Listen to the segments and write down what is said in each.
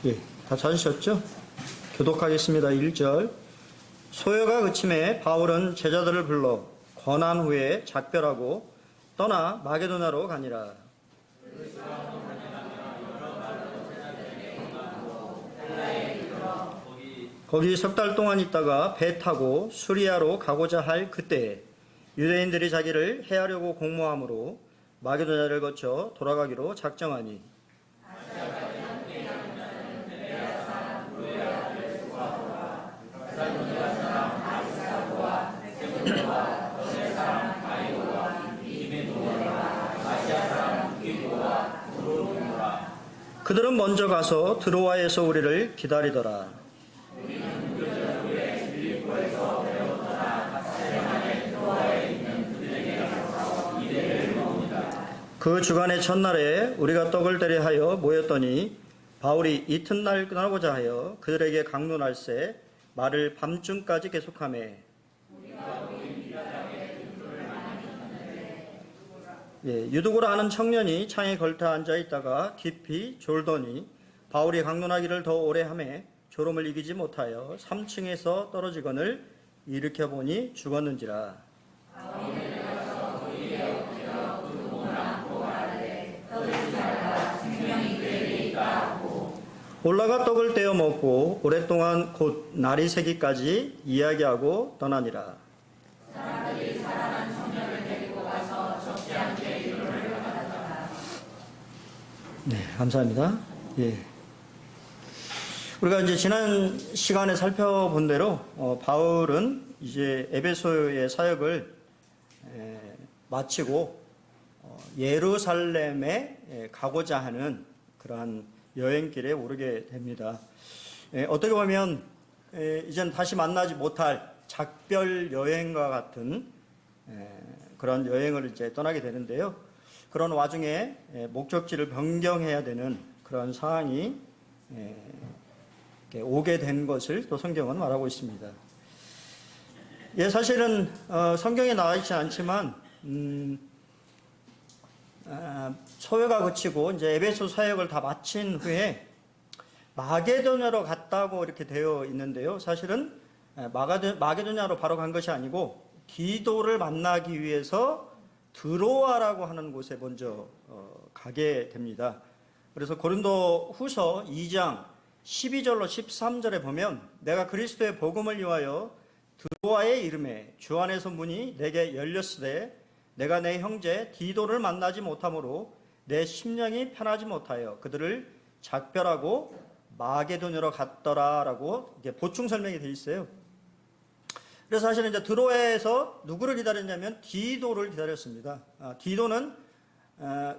예, 다 찾으셨죠? 교독하겠습니다. 1절. 소요가 그침에 바울은 제자들을 불러 권한 후에 작별하고 떠나 마게도냐로 가니라. 거기 석 달 동안 있다가 배 타고 수리아로 가고자 할 그때에 유대인들이 자기를 해하려고 공모함으로 마게도냐를 거쳐 돌아가기로 작정하니 그들은 먼저 가서 드로아에서 우리를 기다리더라. 그 주간의 첫날에 우리가 떡을 대리하여 모였더니 바울이 이튿날 떠나고자 하여 그들에게 강론할세 말을 밤중까지 계속하매 유두고라 하는 청년이 창에 걸터 앉아 있다가 깊이 졸더니 바울이 강론하기를 더 오래 하매 졸음을 이기지 못하여 3층에서 떨어지거늘 일으켜보니 죽었는지라. 올라가 떡을 떼어 먹고 오랫동안 곧 날이 새기까지 이야기하고 떠나니라. 사람들이 살아난 청년을 데리고 가서 적지 않게 이름을 받았더라. 네, 감사합니다. 예. 우리가 이제 지난 시간에 살펴본 대로 바울은 이제 에베소의 사역을 마치고 예루살렘에 가고자 하는 그러한 여행길에 오르게 됩니다. 어떻게 보면 이젠 다시 만나지 못할 작별 여행과 같은 그런 여행을 이제 떠나게 되는데요. 그런 와중에 목적지를 변경해야 되는 그런 상황이 오게 된 것을 또 성경은 말하고 있습니다. 예, 사실은 성경에 나와 있지 않지만 소요가 그치고 이제 에베소 사역을 다 마친 후에 마게도냐로 갔다고 이렇게 되어 있는데요. 사실은 마게도냐로 바로 간 것이 아니고 디도를 만나기 위해서 드로아라고 하는 곳에 먼저 가게 됩니다. 그래서 고린도 후서 2장 12절로 13절에 보면 내가 그리스도의 복음을 위하여 드로아의 이름에 주 안에서 문이 내게 열렸으되 내가 내 형제 디도를 만나지 못하므로 내 심령이 편하지 못하여 그들을 작별하고 마게도냐로 갔더라라고 이게 보충 설명이 되어 있어요. 그래서 사실은 이제 드로아에서 누구를 기다렸냐면 디도를 기다렸습니다. 디도는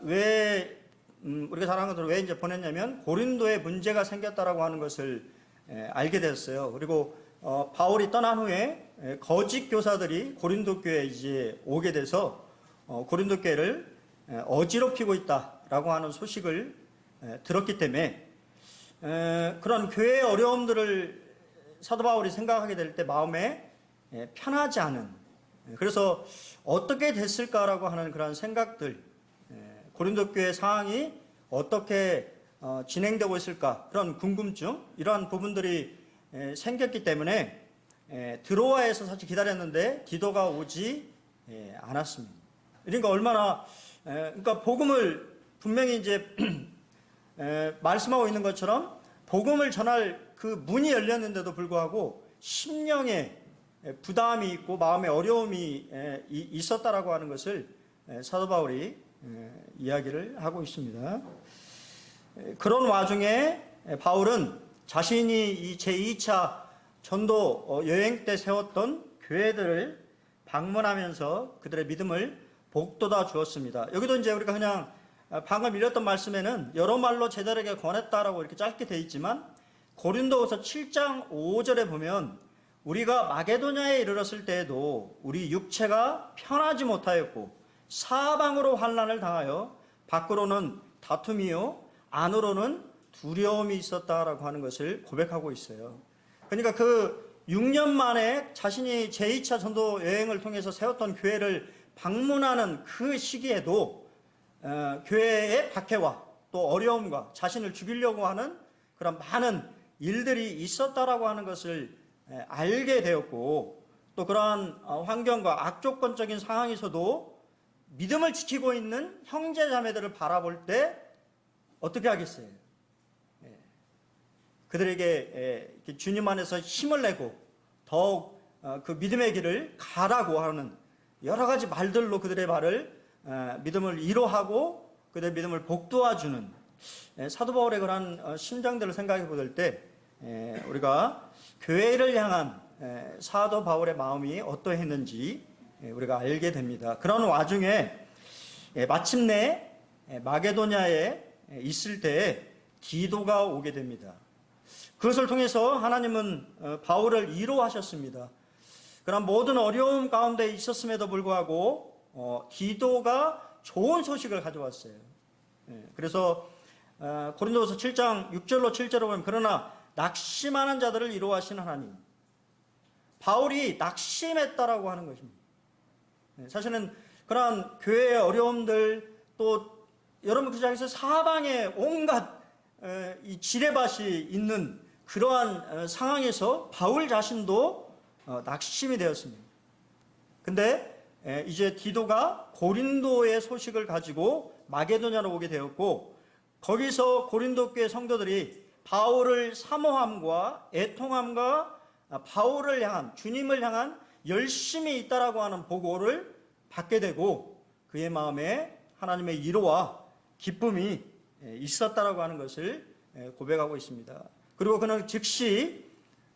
왜 우리가 잘 아는 것처럼 왜 이제 보냈냐면 고린도에 문제가 생겼다라고 하는 것을 알게 됐어요. 그리고 바울이 떠난 후에 거짓 교사들이 고린도 교회에 이제 오게 돼서 고린도 교회를 어지럽히고 있다라고 하는 소식을 들었기 때문에 그런 교회의 어려움들을 사도 바울이 생각하게 될 때 마음에 편하지 않은, 그래서 어떻게 됐을까라고 하는 그런 생각들, 고린도 교회 상황이 어떻게 진행되고 있을까 그런 궁금증, 이러한 부분들이 생겼기 때문에 드로아에서 사실 기다렸는데 디도가 오지 않았습니다. 그러니까 얼마나 그러니까 복음을 분명히 이제 말씀하고 있는 것처럼 복음을 전할 그 문이 열렸는데도 불구하고 심령에 부담이 있고 마음에 어려움이 있었다라고 하는 것을 사도 바울이 이야기를 하고 있습니다. 그런 와중에 바울은 자신이 이 제2차 전도 여행 때 세웠던 교회들을 방문하면서 그들의 믿음을 복돋아 주었습니다. 여기도 이제 우리가 그냥 방금 읽었던 말씀에는 여러 말로 제자들에게 권했다라고 이렇게 짧게 되어 있지만 고린도후서 7장 5절에 보면 우리가 마게도냐에 이르렀을 때에도 우리 육체가 편하지 못하였고 사방으로 환난을 당하여 밖으로는 다툼이요 안으로는 두려움이 있었다라고 하는 것을 고백하고 있어요. 그러니까 그 6년 만에 자신이 제2차 전도 여행을 통해서 세웠던 교회를 방문하는 그 시기에도 교회의 박해와 또 어려움과 자신을 죽이려고 하는 그런 많은 일들이 있었다라고 하는 것을 알게 되었고, 또 그러한 환경과 악조건적인 상황에서도 믿음을 지키고 있는 형제 자매들을 바라볼 때 어떻게 하겠어요? 그들에게 주님 안에서 힘을 내고 더욱 그 믿음의 길을 가라고 하는 여러 가지 말들로 그들의 말을 믿음을 위로하고 그들의 믿음을 복도와주는 사도 바울의 그런 심정들을 생각해 볼 때 우리가 교회를 향한 사도 바울의 마음이 어떠했는지 우리가 알게 됩니다. 그런 와중에 마침내 마게도냐에 있을 때 디도가 오게 됩니다. 그것을 통해서 하나님은 바울을 위로하셨습니다. 그런 모든 어려움 가운데 있었음에도 불구하고 디도가 좋은 소식을 가져왔어요. 그래서 고린도서 7장 6절로 7절로 보면 그러나 낙심하는 자들을 위로하신 하나님, 바울이 낙심했다라고 하는 것입니다. 사실은 그러한 교회의 어려움들, 또 여러분 그 자리에서 사방에 온갖 이 지뢰밭이 있는 그러한 상황에서 바울 자신도 낙심이 되었습니다. 근데 이제 디도가 고린도의 소식을 가지고 마게도냐로 오게 되었고, 거기서 고린도 교회 성도들이 바울을 사모함과 애통함과 바울을 향한, 주님을 향한 열심이 있다라고 하는 보고를 받게 되고, 그의 마음에 하나님의 위로와 기쁨이 있었다라고 하는 것을 고백하고 있습니다. 그리고 그는 즉시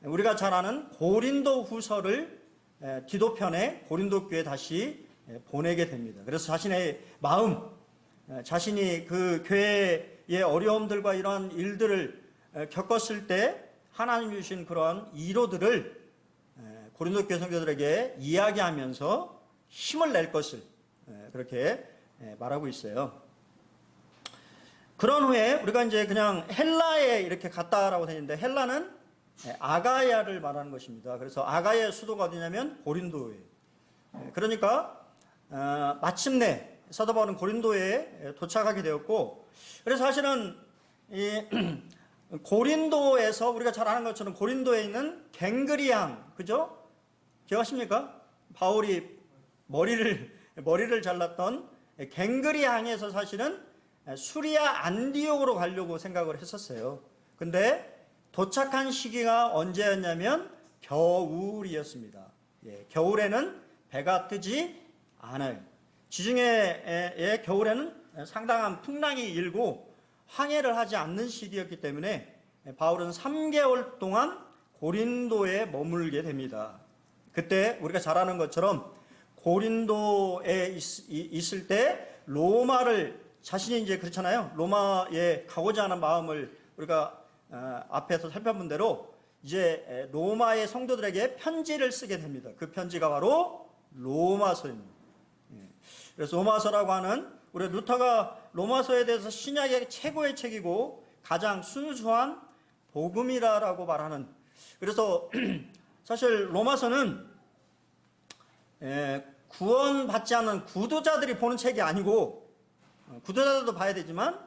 우리가 잘 아는 고린도 후서를 디도편에 고린도 교회에 다시 보내게 됩니다. 그래서 자신의 마음, 자신이 그 교회의 어려움들과 이러한 일들을 겪었을 때 하나님 주신 그러한 위로들을 고린도 교회 성도들에게 이야기하면서 힘을 낼 것을 그렇게 말하고 있어요. 그런 후에 우리가 이제 그냥 헬라에 이렇게 갔다라고 되어 있는데, 헬라는 아가야를 말하는 것입니다. 그래서 아가야의 수도가 어디냐면 고린도예요. 그러니까 마침내 사도 바울은 고린도에 도착하게 되었고, 그래서 사실은 이 고린도에서 우리가 잘 아는 것처럼 고린도에 있는 갱그리양, 그죠? 기억하십니까? 바울이 머리를 잘랐던 갱그리양에서 사실은 수리아 안디옥으로 가려고 생각을 했었어요. 근데 도착한 시기가 언제였냐면 겨울이었습니다. 겨울에는 배가 뜨지 않아요. 지중해의 겨울에는 상당한 풍랑이 일고 항해를 하지 않는 시기였기 때문에 바울은 3개월 동안 고린도에 머물게 됩니다. 그때 우리가 잘 아는 것처럼 고린도에 있을 때 로마를, 자신이 이제 그렇잖아요. 로마에 가고자 하는 마음을 우리가 앞에서 살펴본 대로 이제 로마의 성도들에게 편지를 쓰게 됩니다. 그 편지가 바로 로마서입니다. 그래서 로마서라고 하는, 우리 루터가 로마서에 대해서 신약의 최고의 책이고 가장 순수한 복음이라고 말하는, 그래서 사실 로마서는 구원받지 않은 구도자들이 보는 책이 아니고, 구도자들도 봐야 되지만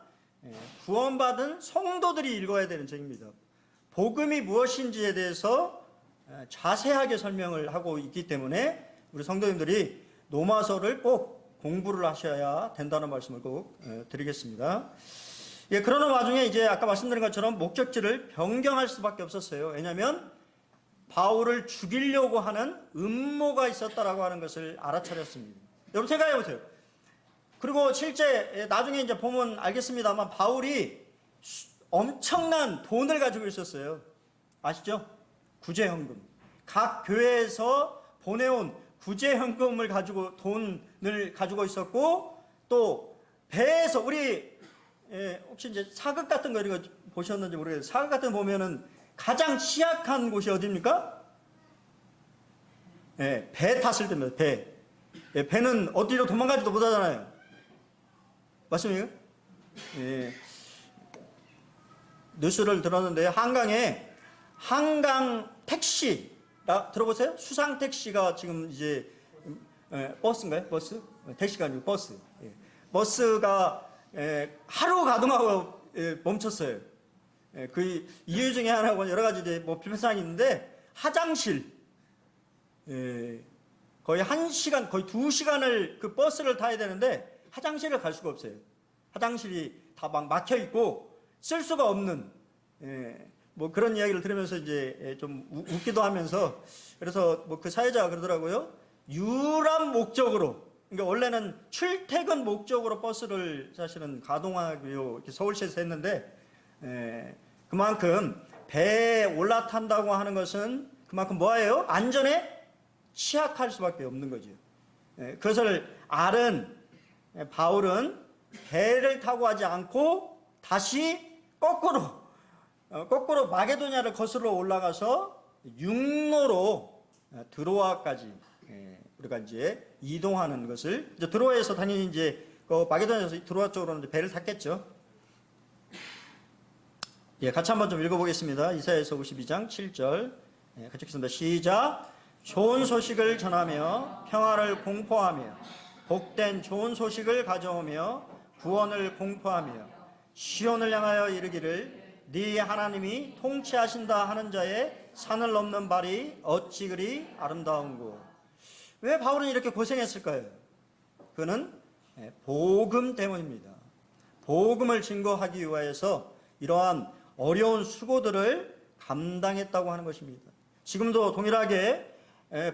구원받은 성도들이 읽어야 되는 책입니다. 복음이 무엇인지에 대해서 자세하게 설명을 하고 있기 때문에 우리 성도님들이 로마서를 꼭 공부를 하셔야 된다는 말씀을 꼭 드리겠습니다. 그러는 와중에 이제 아까 말씀드린 것처럼 목적지를 변경할 수밖에 없었어요. 왜냐하면 바울을 죽이려고 하는 음모가 있었다라고 하는 것을 알아차렸습니다. 여러분 생각해 보세요. 그리고 실제 나중에 이제 보면 알겠습니다만 바울이 엄청난 돈을 가지고 있었어요. 아시죠? 구제현금. 각 교회에서 보내온 구제현금을 가지고, 돈을 가지고 있었고, 또 배에서 우리 혹시 이제 사극 같은 거 이거 보셨는지 모르겠어요. 사극 같은 거 보면은 가장 취약한 곳이 어디입니까? 배 탔을 때입니다. 배. 배는 어디로 도망가지도 못하잖아요. 맞습니까? 뉴스를 들었는데 한강에 한강 택시 들어보세요. 수상 택시가 지금 이제 버스인가요? 버스? 택시가 아니고 버스. 버스가 하루 가동하고 멈췄어요. 그 이유 중에 하나가 여러 가지 이제 뭐 불편사항이 있는데, 화장실, 거의 1시간, 거의 2시간을 그 버스를 타야 되는데 화장실을 갈 수가 없어요. 화장실이 다 막 막혀 있고 쓸 수가 없는, 뭐 그런 이야기를 들으면서 이제 좀 웃기도 하면서, 그래서 뭐 그 사회자가 그러더라고요. 유람 목적으로, 그러니까 원래는 출퇴근 목적으로 버스를 사실은 가동하고요, 이렇게 서울시에서 했는데, 그만큼 배에 올라탄다고 하는 것은 그만큼 뭐예요? 안전에 취약할 수밖에 없는 거죠. 그것을 알은 바울은 배를 타고 하지 않고 다시 거꾸로 마게도냐를 거슬러 올라가서 육로로 드로아까지 우리가 이제 이동하는 것을, 이제 드로아에서 당연히 이제 그 마게도냐에서 드로아 쪽으로 이제 배를 탔겠죠. 같이 한번 좀 읽어보겠습니다. 이사야서 52장 7절. 같이 읽겠습니다. 시작. 좋은 소식을 전하며 평화를 공포하며 복된 좋은 소식을 가져오며 구원을 공포하며 시온을 향하여 이르기를 네 하나님이 통치하신다 하는 자의 산을 넘는 발이 어찌 그리 아름다운고. 왜 바울은 이렇게 고생했을까요? 그는 복음 때문입니다. 복음을 증거하기 위하여서 이러한 어려운 수고들을 감당했다고 하는 것입니다. 지금도 동일하게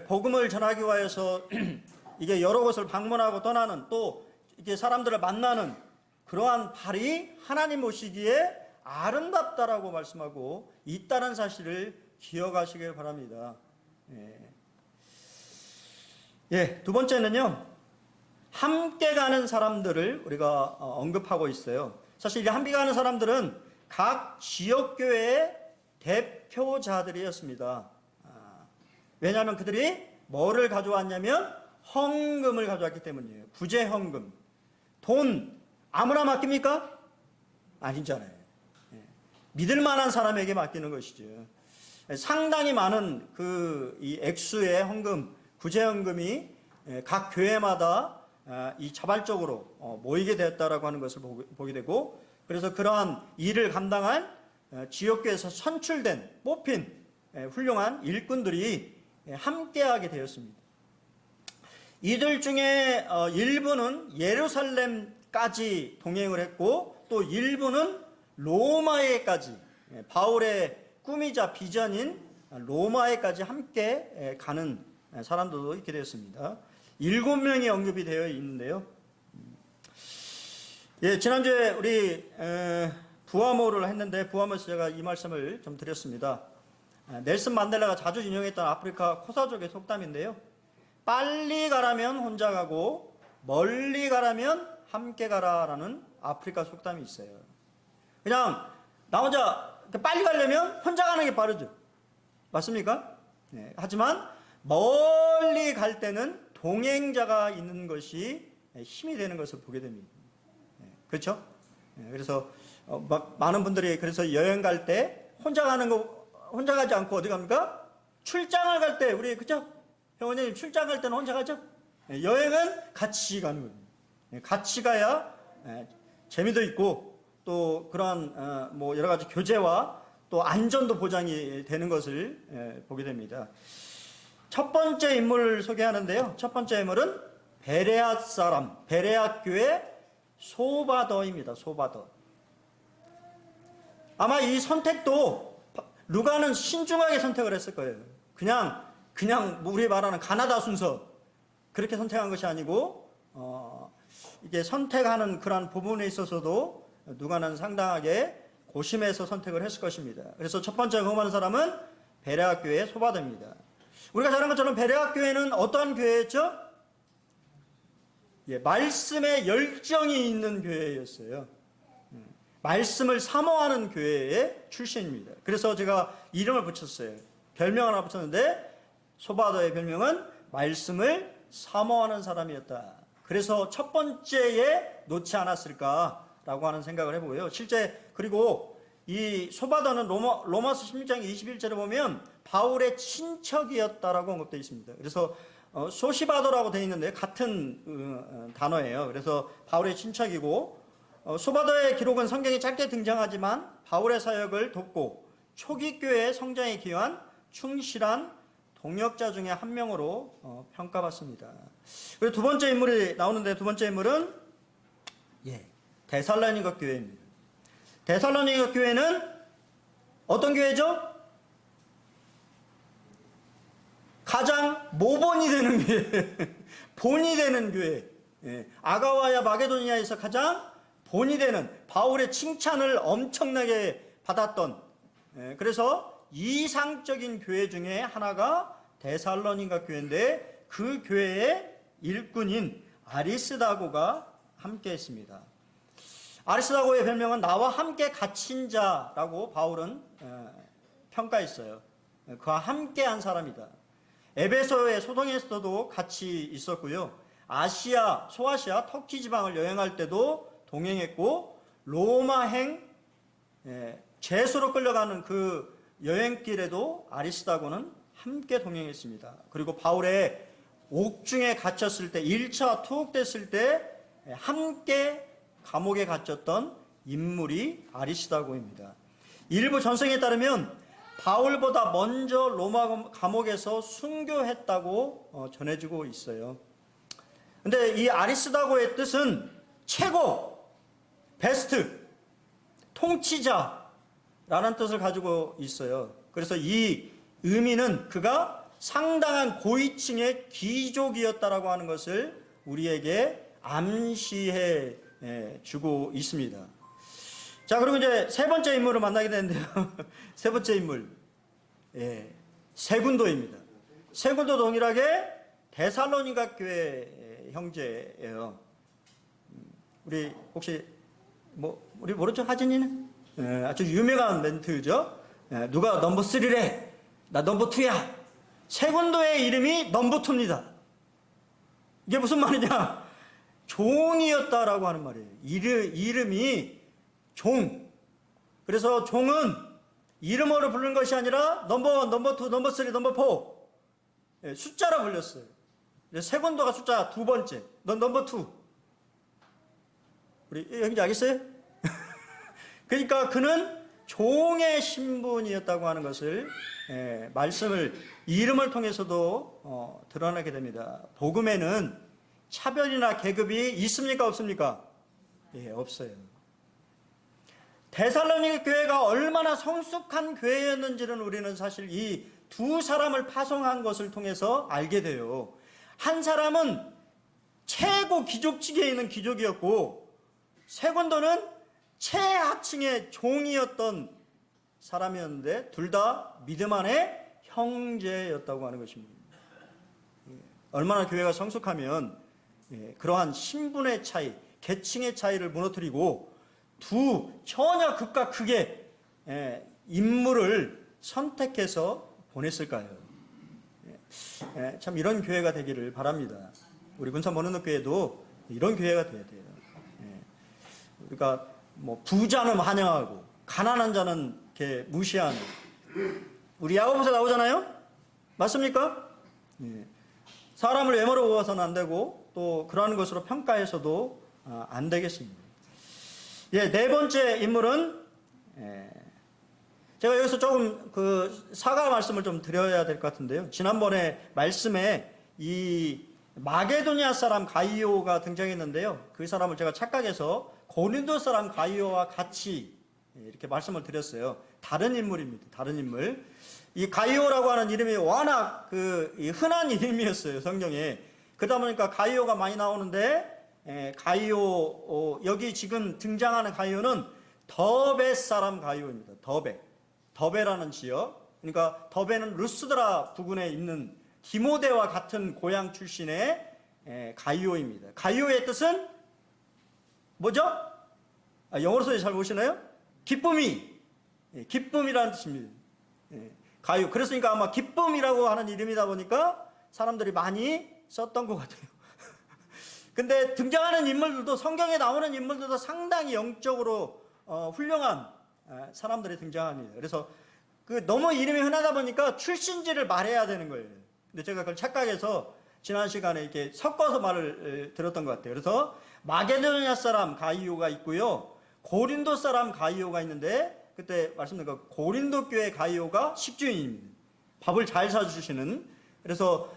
복음을 전하기 위하여서 이게 여러 곳을 방문하고 떠나는, 또 이게 사람들을 만나는 그러한 발이 하나님 보시기에 아름답다라고 말씀하고 있다는 사실을 기억하시길 바랍니다. 두 번째는요, 함께 가는 사람들을 우리가 언급하고 있어요. 사실 이 함께 가는 사람들은 각 지역교회의 대표자들이었습니다. 왜냐하면 그들이 뭐를 가져왔냐면 헌금을 가져왔기 때문이에요. 구제헌금. 돈 아무나 맡깁니까? 아니잖아요. 믿을 만한 사람에게 맡기는 것이죠. 상당히 많은 이 액수의 헌금, 구제헌금이 각 교회마다 이 자발적으로 모이게 되었다라고 하는 것을 보게 되고, 그래서 그러한 일을 감당할 지역교회에서 선출된, 뽑힌 훌륭한 일꾼들이 함께하게 되었습니다. 이들 중에 일부는 예루살렘까지 동행을 했고, 또 일부는 로마에까지, 바울의 꿈이자 비전인 로마에까지 함께 가는 사람들도 있게 되었습니다. 7명이 언급이 되어 있는데요. 지난주에 우리 부하모를 했는데, 부하모에서 제가 이 말씀을 좀 드렸습니다. 넬슨 만델라가 자주 인용했던 아프리카 코사족의 속담인데요. 빨리 가라면 혼자 가고 멀리 가라면 함께 가라라는 아프리카 속담이 있어요. 그냥 나 혼자 빨리 가려면 혼자 가는 게 빠르죠. 맞습니까? 하지만 멀리 갈 때는 동행자가 있는 것이 힘이 되는 것을 보게 됩니다. 그렇죠? 그래서 많은 분들이 그래서 여행 갈 때 혼자 가지 않고 어디 갑니까? 출장을 갈 때, 우리 그죠? 형님 출장 갈 때는 혼자 가죠? 여행은 같이 가는 거예요. 같이 가야 재미도 있고, 또 그러한 뭐 여러 가지 교제와 또 안전도 보장이 되는 것을 보게 됩니다. 첫 번째 인물을 소개하는데요. 첫 번째 인물은 베레아 사람, 베레아 교회 소바더입니다. 소바더. 아마 이 선택도 루가는 신중하게 선택을 했을 거예요. 그냥 우리 말하는 가나다 순서 그렇게 선택한 것이 아니고, 이게 선택하는 그러한 부분에 있어서도 누가는 상당하게 고심해서 선택을 했을 것입니다. 그래서 첫 번째 응원하는 사람은 베레아 교회의 소바더입니다. 우리가 잘 아는 것처럼 베레아 교회는 어떠한 교회였죠? 말씀에 열정이 있는 교회였어요. 말씀을 사모하는 교회의 출신입니다. 그래서 제가 이름을 붙였어요. 별명 하나 붙였는데, 소바더의 별명은 말씀을 사모하는 사람이었다. 그래서 첫 번째에 놓지 않았을까라고 하는 생각을 해보고요. 실제 그리고 이 소바더는 로마서 16장 21절에 보면 바울의 친척이었다라고 언급되어 있습니다. 그래서 소시바더라고 되어 있는데 같은 단어예요. 그래서 바울의 친척이고, 소바더의 기록은 성경에 짧게 등장하지만 바울의 사역을 돕고 초기 교회의 성장에 기여한 충실한 동역자 중에 한 명으로 평가받습니다. 그리고 두 번째 인물이 나오는데, 두 번째 인물은 데살로니가 교회입니다. 데살로니가 교회는 어떤 교회죠? 가장 모본이 되는 교회, 본이 되는 교회. 아가와야 마게도니아에서 가장 본이 되는, 바울의 칭찬을 엄청나게 받았던, 그래서 이상적인 교회 중에 하나가 데살로니가 교회인데, 그 교회의 일꾼인 아리스다고가 함께 했습니다. 아리스다고의 별명은 나와 함께 갇힌 자라고 바울은 평가했어요. 그와 함께 한 사람이다. 에베소의 소동에서도 같이 있었고요. 아시아, 소아시아, 터키 지방을 여행할 때도 동행했고, 로마행 제수로 끌려가는 그 여행길에도 아리스다고는 함께 동행했습니다. 그리고 바울의 옥중에 갇혔을 때, 1차 투옥됐을 때 함께 감옥에 갇혔던 인물이 아리스다고입니다. 일부 전승에 따르면 바울보다 먼저 로마 감옥에서 순교했다고 전해지고 있어요. 근데 이 아리스다고의 뜻은 최고, 베스트, 통치자라는 뜻을 가지고 있어요. 그래서 이 의미는 그가 상당한 고위층의 귀족이었다라고 하는 것을 우리에게 암시해 주고 있습니다. 자, 그리고 이제 세 번째 인물을 만나게 되는데요. 세 번째 인물, 세군도입니다. 세군도 동일하게 데살로니가 교회 형제예요. 우리 혹시 우리 모르죠? 하진이는? 아주 유명한 멘트죠. 누가 넘버 3래? 나 넘버 2야. 세군도의 이름이 넘버 2입니다. 이게 무슨 말이냐? 종이었다라고 하는 말이에요. 이름이 종. 그래서 종은 이름으로 부르는 것이 아니라 넘버 1, 넘버 2, 넘버 3, 넘버 4 숫자로 불렸어요. 세군도가 숫자 두 번째. 넌 넘버 2. 우리 형제 알겠어요? 그러니까 그는 종의 신분이었다고 하는 것을 말씀을, 이름을 통해서도 드러나게 됩니다. 복음에는 차별이나 계급이 있습니까, 없습니까? 없어요. 데살로니가 교회가 얼마나 성숙한 교회였는지는 우리는 사실 이 두 사람을 파송한 것을 통해서 알게 돼요. 한 사람은 최고 귀족직에 있는 귀족이었고, 세군도는 최하층의 종이었던 사람이었는데, 둘 다 믿음 안에 형제였다고 하는 것입니다. 얼마나 교회가 성숙하면 그러한 신분의 차이, 계층의 차이를 무너뜨리고 두 전혀 극과 극의 인물을 선택해서 보냈을까요? 참 이런 교회가 되기를 바랍니다. 우리 군산 번원교회도 이런 교회가 되어야 돼요. 우리가 부자는 환영하고 가난한 자는 이렇게 무시하는, 우리 야고보서 나오잖아요. 맞습니까? 사람을 외모로 보아서는 안 되고 또 그러한 것으로 평가해서도 안 되겠습니다. 네 번째 인물은, 제가 여기서 조금 사과 말씀을 좀 드려야 될 것 같은데요. 지난번에 말씀에 이 마게도니아 사람 가이오가 등장했는데요. 그 사람을 제가 착각해서 고린도 사람 가이오와 같이 이렇게 말씀을 드렸어요. 다른 인물입니다. 다른 인물. 이 가이오라고 하는 이름이 워낙 흔한 이름이었어요, 성경에. 그러다 보니까 가이오가 많이 나오는데, 가이오, 여기 지금 등장하는 가이오는 더베 사람 가이오입니다. 더베라는 지역. 그러니까 더베는 루스드라 부근에 있는 디모데와 같은 고향 출신의 가이오입니다. 가이오의 뜻은 뭐죠? 영어로 잘 보시나요? 기쁨이라는 뜻입니다. 가이오. 그랬으니까 아마 기쁨이라고 하는 이름이다 보니까 사람들이 많이 썼던 것 같아요. 근데 등장하는 인물들도, 성경에 나오는 인물들도 상당히 영적으로 훌륭한 사람들이 등장합니다. 그래서 너무 이름이 흔하다 보니까 출신지를 말해야 되는 거예요. 근데 제가 그걸 착각해서 지난 시간에 이렇게 섞어서 말을 들었던 것 같아요. 그래서 마게도냐 사람 가이오가 있고요. 고린도 사람 가이오가 있는데, 그때 말씀드린 그 고린도 교회 가이오가 식주인입니다. 밥을 잘 사주시는. 그래서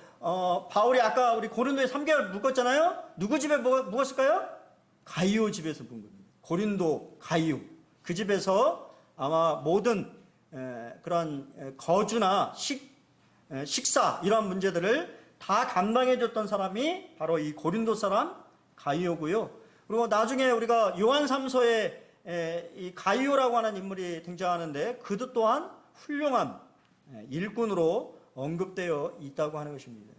바울이 아까 우리 고린도에 3개월 묵었잖아요. 누구 집에 묵었을까요? 가이오 집에서 묵은 겁니다. 고린도 가이오. 그 집에서 아마 모든 그런 거주나 식사 이런 문제들을 다 감당해 줬던 사람이 바로 이 고린도 사람 가이오고요. 그리고 나중에 우리가 요한 3서에 이 가이오라고 하는 인물이 등장하는데, 그도 또한 훌륭한 일꾼으로 언급되어 있다고 하는 것입니다.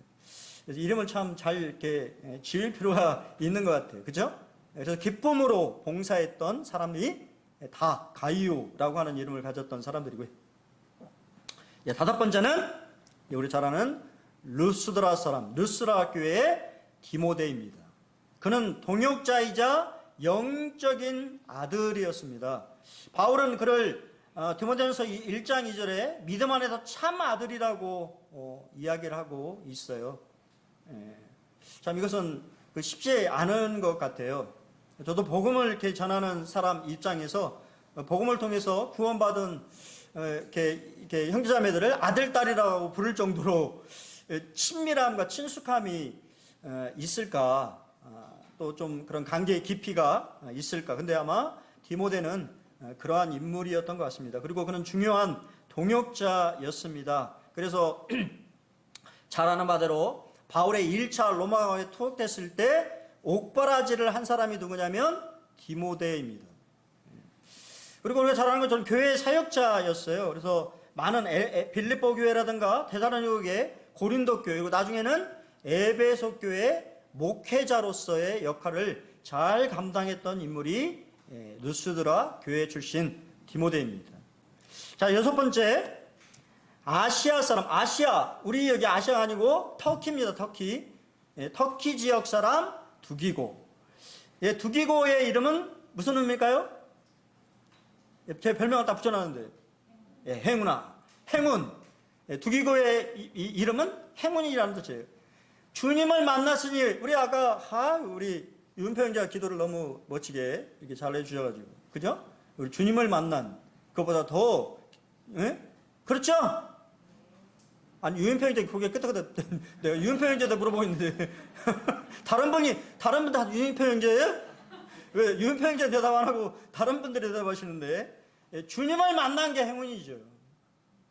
그래서 이름을 참 잘 이렇게 지을 필요가 있는 것 같아요. 그죠? 그래서 기쁨으로 봉사했던 사람이 다 가이오라고 하는 이름을 가졌던 사람들이고요. 다섯 번째는 우리 잘 아는 루스드라 사람, 루스드라 교회의 디모데입니다. 그는 동역자이자 영적인 아들이었습니다. 바울은 그를 디모데전서 1장 2절에 믿음 안에서 참 아들이라고 이야기를 하고 있어요. 참 이것은 쉽지 않은 것 같아요. 저도 복음을 이렇게 전하는 사람 입장에서 복음을 통해서 구원받은 이렇게 형제자매들을 아들, 딸이라고 부를 정도로 친밀함과 친숙함이 있을까? 또 좀 그런 관계의 깊이가 있을까? 근데 아마 디모데는 그러한 인물이었던 것 같습니다. 그리고 그는 중요한 동역자였습니다. 그래서 잘 아는 바대로 바울의 1차 로마에 투옥됐을 때 옥바라지를 한 사람이 누구냐면 디모데입니다. 그리고 우리가 잘 아는 것처럼 교회의 사역자였어요. 그래서 많은 빌립보 교회라든가 데살로니가 교회, 고린도 교회, 그리고 나중에는 에베소 교회 목회자로서의 역할을 잘 감당했던 인물이 루스드라 교회 출신 디모데입니다. 자, 여섯 번째, 아시아 사람. 아시아, 우리 여기 아시아가 아니고 터키입니다. 터키. 터키 지역 사람 두기고. 두기고의 이름은 무슨 의미일까요? 제 별명을 딱 붙여놨는데, 행운아, 행운. 두기고의 이름은 행운이라는 뜻이에요. 주님을 만났으니, 우리 아까 우리 윤표 형제가 기도를 너무 멋지게 이렇게 잘 해주셔가지고, 그죠? 우리 주님을 만난 그것보다 더, 그렇죠? 아니, 유인표 형제 고개 끄덕끄덕. 내가 유인표 형제한테 물어보고 있는데 다른 분 다 유인표 형제예요? 왜 유인표 형제 대답 안 하고 다른 분들이 대답하시는데? 주님을 만난 게 행운이죠.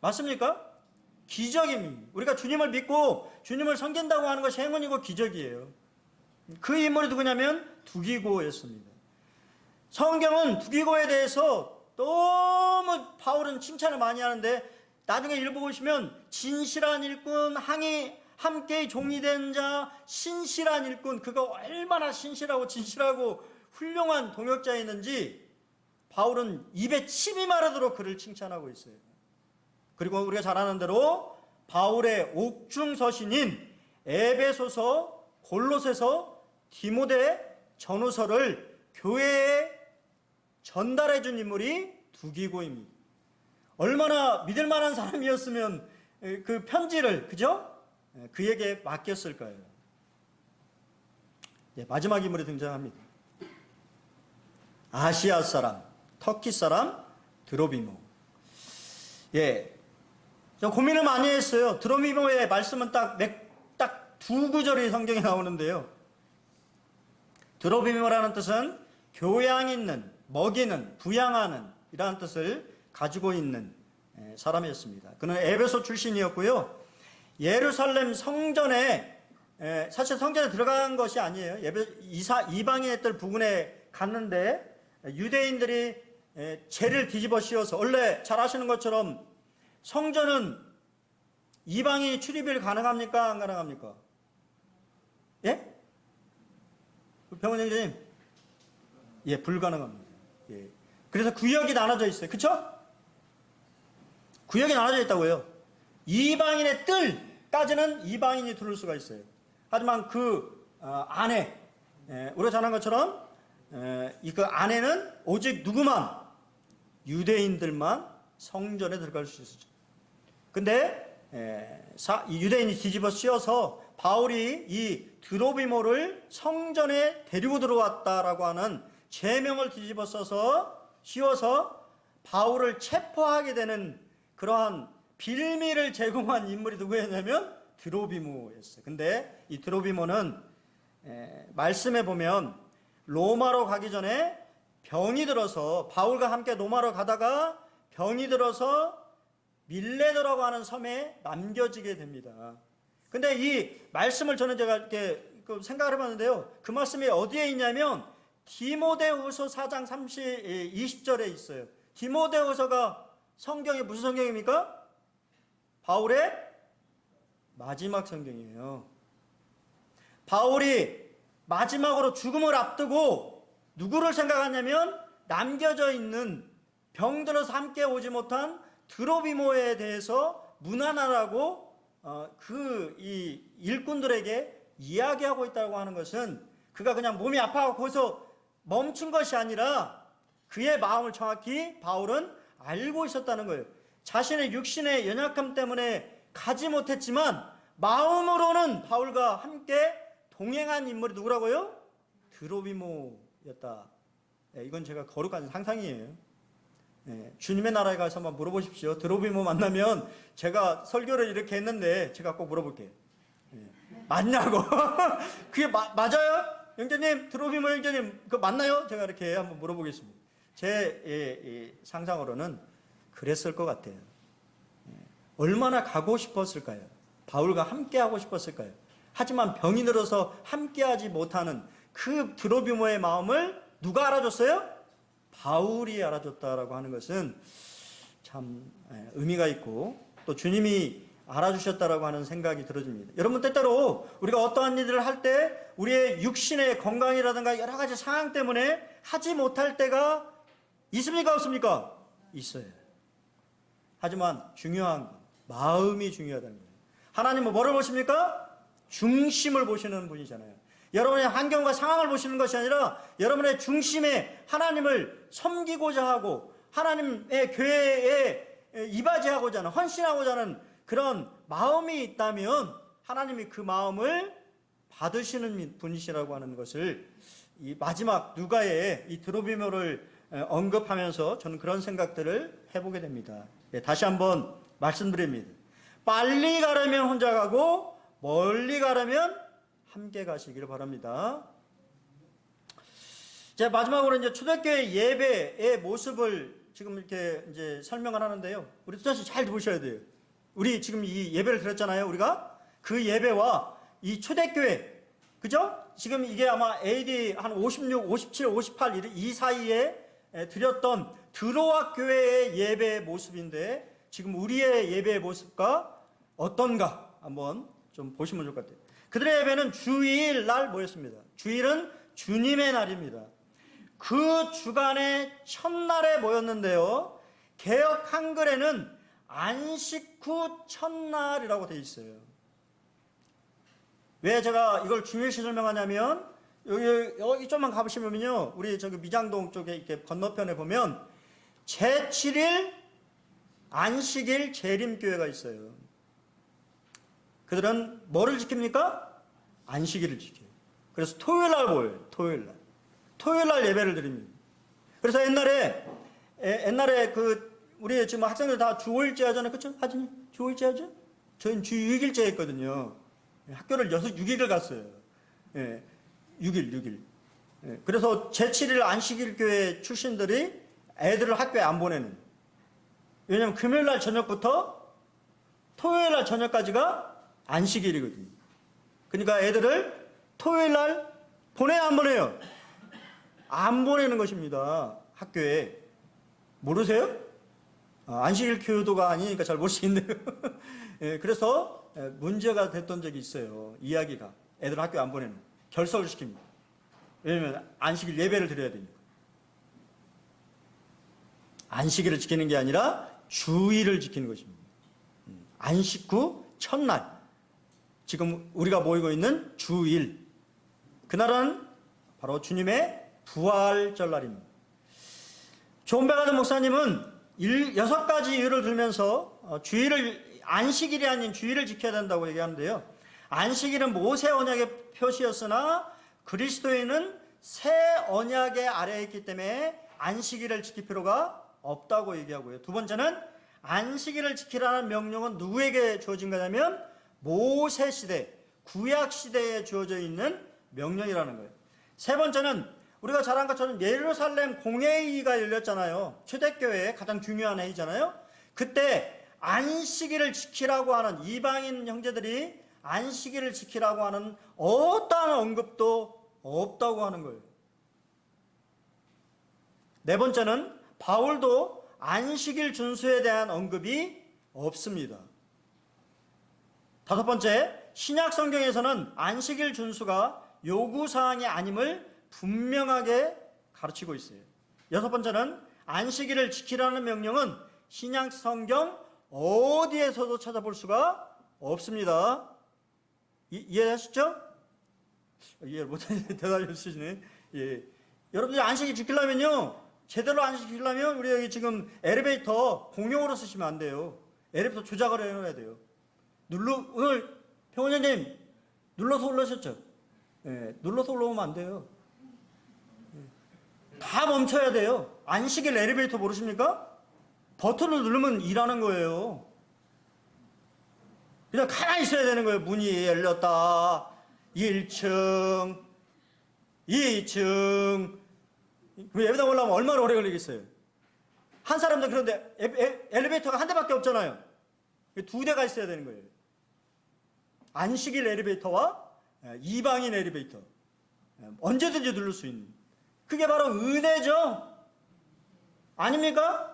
맞습니까? 기적입니다. 우리가 주님을 믿고 주님을 섬긴다고 하는 것이 행운이고 기적이에요. 그 인물이 누구냐면 두기고였습니다. 성경은 두기고에 대해서 너무 바울은 칭찬을 많이 하는데, 나중에 읽어보시면 진실한 일꾼, 함께 종이 된 자, 신실한 일꾼, 그가 얼마나 신실하고 진실하고 훌륭한 동역자였는지 바울은 입에 침이 마르도록 그를 칭찬하고 있어요. 그리고 우리가 잘 아는 대로 바울의 옥중서신인 에베소서, 골로새서, 디모데 전후서를 교회에 전달해 준 인물이 두기고입니다. 얼마나 믿을 만한 사람이었으면 그 편지를, 그죠? 그에게 맡겼을 거예요. 마지막 인물이 등장합니다. 아시아 사람, 터키 사람 드로비모. 저 고민을 많이 했어요. 드로비모의 말씀은 딱 두 구절이 성경에 나오는데요. 드로비모라는 뜻은 교양 있는, 먹이는, 부양하는 이라는 뜻을 가지고 있는 사람이었습니다. 그는 에베소 출신이었고요. 예루살렘 성전에, 사실 성전에 들어간 것이 아니에요. 이방인들 부근에 갔는데 유대인들이 죄를 뒤집어 씌워서, 원래 잘 아시는 것처럼 성전은 이방인이 출입이 가능합니까? 안 가능합니까? 예? 병원 형제님, 불가능합니다. 그래서 구역이 나눠져 있어요. 그쵸? 구역이 나눠져 있다고요. 이방인의 뜰까지는 이방인이 들어올 수가 있어요. 하지만 그 안에, 우리가 잘 아는 것처럼 그 안에는 오직 누구만, 유대인들만 성전에 들어갈 수 있었죠. 근데 유대인이 뒤집어 씌워서 바울이 이 드로비모를 성전에 데리고 들어왔다라고 하는 제명을 뒤집어 써서 씌워서 바울을 체포하게 되는 그러한 빌미를 제공한 인물이 누구였냐면 드로비모였어요. 근데 이 드로비모는 말씀해 보면 로마로 가기 전에 병이 들어서 바울과 함께 로마로 가다가 병이 들어서 밀레도라고 하는 섬에 남겨지게 됩니다. 근데 이 말씀을 저는 제가 이렇게 생각을 해봤는데요. 그 말씀이 어디에 있냐면 디모데후서 4장 20절에 있어요. 디모데후서가 성경이 무슨 성경입니까? 바울의 마지막 성경이에요. 바울이 마지막으로 죽음을 앞두고 누구를 생각하냐면 남겨져 있는 병들어서 함께 오지 못한 드로비모에 대해서 문안하라고 이 일꾼들에게 이야기하고 있다고 하는 것은 그가 그냥 몸이 아파서 거기서 멈춘 것이 아니라 그의 마음을 정확히 바울은 알고 있었다는 거예요. 자신의 육신의 연약함 때문에 가지 못했지만 마음으로는 바울과 함께 동행한 인물이 누구라고요? 드로비모였다. 이건 제가 거룩한 상상이에요. 주님의 나라에 가서 한번 물어보십시오. 드로비모 만나면 제가 설교를 이렇게 했는데 제가 꼭 물어볼게요. 맞냐고. 그게 맞아요? 형제님, 드로비모 형제님, 그거 맞나요? 제가 이렇게 한번 물어보겠습니다. 제 상상으로는 그랬을 것 같아요. 얼마나 가고 싶었을까요? 바울과 함께 하고 싶었을까요? 하지만 병이 들어서 함께하지 못하는 그 드로비모의 마음을 누가 알아줬어요? 바울이 알아줬다라고 하는 것은 참 의미가 있고 또 주님이 알아주셨다라고 하는 생각이 들어집니다. 여러분, 때때로 우리가 어떠한 일들을 할 때 우리의 육신의 건강이라든가 여러 가지 상황 때문에 하지 못할 때가 있습니까? 없습니까? 있어요. 하지만 중요한 건 마음이 중요하다는 거예요. 하나님은 뭐를 보십니까? 중심을 보시는 분이잖아요. 여러분의 환경과 상황을 보시는 것이 아니라 여러분의 중심에 하나님을 섬기고자 하고 하나님의 교회에 이바지하고자 하는, 헌신하고자 하는 그런 마음이 있다면 하나님이 그 마음을 받으시는 분이시라고 하는 것을 이 마지막 누가의 이 드로비모를 언급하면서 저는 그런 생각들을 해보게 됩니다. 다시 한번 말씀드립니다. 빨리 가려면 혼자 가고 멀리 가려면 함께 가시기를 바랍니다. 자, 마지막으로 이제 초대교회 예배의 모습을 지금 이렇게 이제 설명을 하는데요. 우리 다시 잘 보셔야 돼요. 우리 지금 이 예배를 드렸잖아요. 우리가 그 예배와 이 초대교회, 그죠? 지금 이게 아마 AD 한 56, 57, 58 이 사이에 드렸던 드로아 교회의 예배의 모습인데 지금 우리의 예배의 모습과 어떤가 한번 좀 보시면 좋을 것 같아요. 그들의 예배는 주일 날 모였습니다. 주일은 주님의 날입니다. 그 주간의 첫날에 모였는데요. 개역 한글에는 안식 후 첫날이라고 되어 있어요. 왜 제가 이걸 중요시 설명하냐면 여기 좀만 가보시면요. 우리 저기 미장동 쪽에 이렇게 건너편에 보면 제7일 안식일 재림교회가 있어요. 그들은 뭐를 지킵니까? 안식일을 지켜요. 그래서 토요일 날 모여요. 토요일 날 예배를 드립니다. 그래서 옛날에 우리 지금 학생들 다 주 5일째 하잖아요. 그쵸? 하진이? 주 5일째 하죠? 저희는 주 6일째 했거든요. 학교를 6일을 갔어요. 6일. 그래서 제7일 안식일 교회 출신들이 애들을 학교에 안 보내는. 왜냐면 금요일 날 저녁부터 토요일 날 저녁까지가 안식일이거든요. 그러니까 애들을 토요일 날 보내야 안 보내요? 안 보내는 것입니다. 학교에. 모르세요? 안식일 교도가 아니니까 잘 모르시겠네요. 그래서 문제가 됐던 적이 있어요. 이야기가. 애들 학교 안 보내는. 결석을 시킵니다. 왜냐면 안식일 예배를 드려야 되니까. 안식일을 지키는 게 아니라 주일을 지키는 것입니다. 안식 후 첫날. 지금 우리가 모이고 있는 주일. 그날은 바로 주님의 부활절날입니다. 존 베가드 목사님은 6가지 이유를 들면서 주일을 안식일이 아닌 주일을 지켜야 된다고 얘기하는데요. 안식일은 모세 언약의 표시였으나 그리스도인은 새 언약의 아래에 있기 때문에 안식일을 지킬 필요가 없다고 얘기하고요. 두 번째는 안식일을 지키라는 명령은 누구에게 주어진 거냐면 모세 시대, 구약 시대에 주어져 있는 명령이라는 거예요. 세 번째는 우리가 잘 안 것처럼 예루살렘 공회의가 열렸잖아요. 초대교회의 가장 중요한 회의잖아요. 그때 안식일을 지키라고 하는, 이방인 형제들이 안식일을 지키라고 하는 어떠한 언급도 없다고 하는 거예요. 네 번째는 바울도 안식일 준수에 대한 언급이 없습니다. 다섯 번째, 신약 성경에서는 안식일 준수가 요구사항이 아님을 분명하게 가르치고 있어요. 여섯 번째는 안식일을 지키라는 명령은 신약 성경 어디에서도 찾아볼 수가 없습니다. 이해하셨죠? 이해 못하니 대답해 주시네. 예. 여러분들이 안식일 지키려면요, 제대로 안식 지키려면 우리 여기 지금 엘리베이터 공용으로 쓰시면 안 돼요. 엘리베이터 조작을 해놔야 돼요. 오늘 평원장님 눌러서 올라오셨죠? 예, 눌러서 올라오면 안 돼요. 예. 다 멈춰야 돼요. 안식일 엘리베이터 모르십니까? 버튼을 누르면 일하는 거예요. 그냥 가만히 있어야 되는 거예요. 문이 열렸다. 1층, 2층. 예배당 올라오면 얼마나 오래 걸리겠어요? 한 사람도 그런데 엘리베이터가 한 대밖에 없잖아요. 두 대가 있어야 되는 거예요. 안식일 엘리베이터와 이방인 엘리베이터. 언제든지 누를 수 있는. 그게 바로 은혜죠? 아닙니까?